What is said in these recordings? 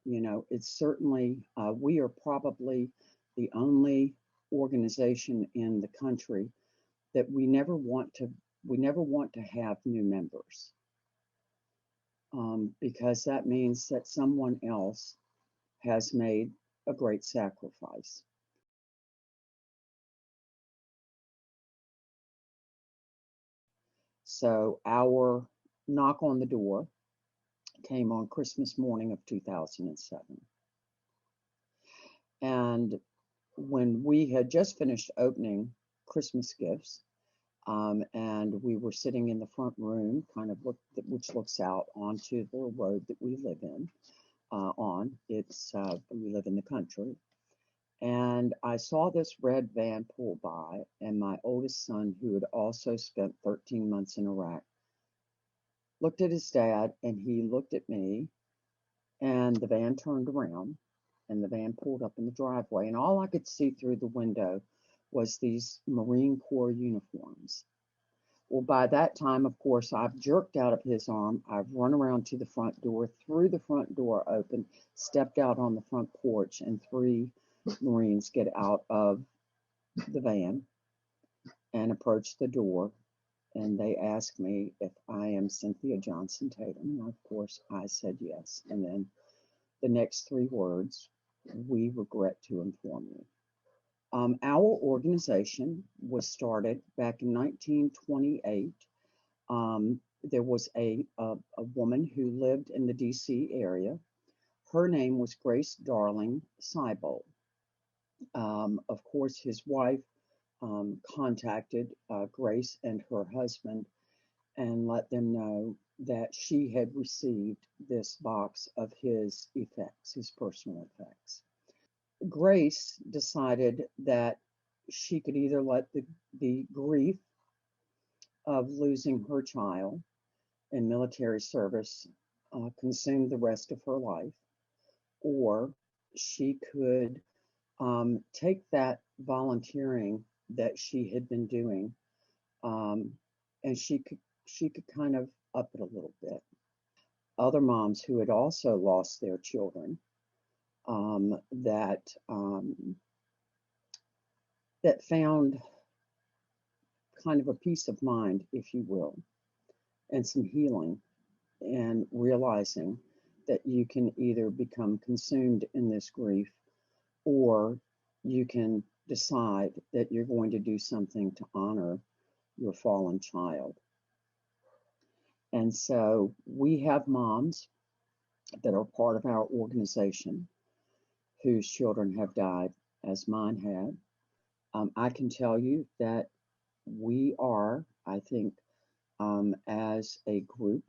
You know, it's certainly, we are probably the only organization in the country that we never want to have new members, because that means that someone else has made a great sacrifice. So our knock on the door came on Christmas morning of 2007. And when we had just finished opening Christmas gifts, and we were sitting in the front room, which looks out onto the road that we live in. We live in the country, and I saw this red van pull by, and my oldest son, who had also spent 13 months in Iraq, looked at his dad, and he looked at me, and the van turned around, and the van pulled up in the driveway, and all I could see through the window was these Marine Corps uniforms. Well, by that time, of course, I've jerked out of his arm. I've run around to the front door, threw the front door open, stepped out on the front porch, and 3 Marines get out of the van and approach the door. And they asked me if I am Cynthia Johnson Tatum. And of course, I said yes. And then the next 3 words, we regret to inform you. Our organization was started back in 1928. There was a woman who lived in the DC area. Her name was Grace Darling Seibold. Of course, his wife contacted Grace and her husband and let them know that she had received this box of his effects, his personal effects. Grace decided that she could either let the grief of losing her child in military service consume the rest of her life, or she could take that volunteering that she had been doing, and she could kind of up it a little bit. Other moms who had also lost their children, that found kind of a peace of mind, if you will, and some healing, and realizing that you can either become consumed in this grief, or you can decide that you're going to do something to honor your fallen child. And so we have moms that are part of our organization whose children have died, as mine had. I can tell you that we are, I think, as a group,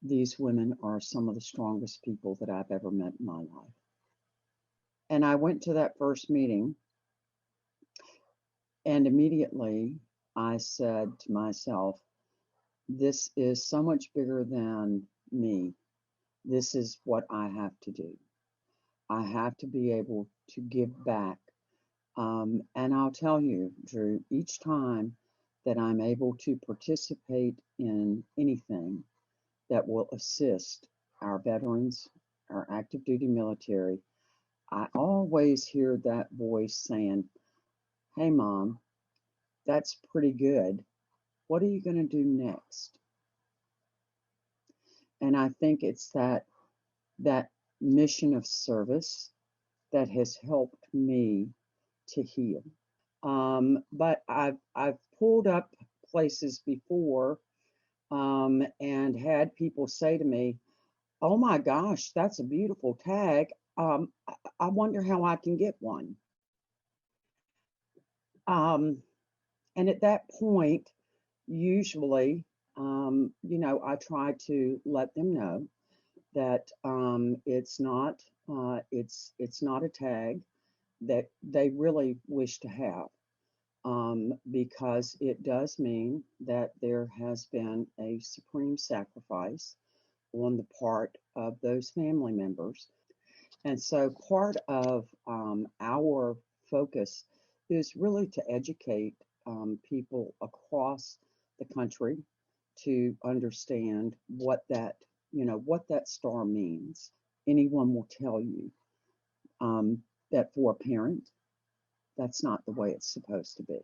these women are some of the strongest people that I've ever met in my life. And I went to that first meeting, and immediately I said to myself, this is so much bigger than me. This is what I have to do. I have to be able to give back. And I'll tell you, Drew, each time that I'm able to participate in anything that will assist our veterans, our active duty military, I always hear that voice saying, hey, Mom, that's pretty good. What are you going to do next? And I think it's that mission of service that has helped me to heal. But I've pulled up places before, and had people say to me, oh my gosh, that's a beautiful tag. I wonder how I can get one. And at that point, usually, I try to let them know that it's not a tag that they really wish to have, because it does mean that there has been a supreme sacrifice on the part of those family members. And so part of our focus is really to educate people across the country to understand what that what that star means. Anyone will tell you that for a parent, that's not the way it's supposed to be.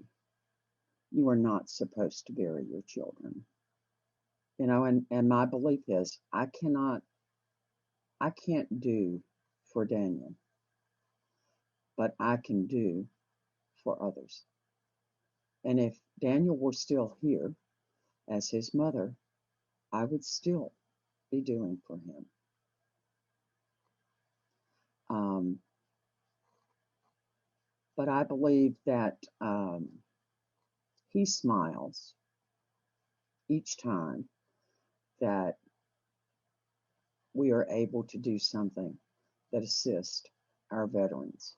You are not supposed to bury your children. And my belief is I can't do for Daniel, but I can do for others. And if Daniel were still here as his mother, I would still be doing for him. Um, but I believe that he smiles each time that we are able to do something that assists our veterans.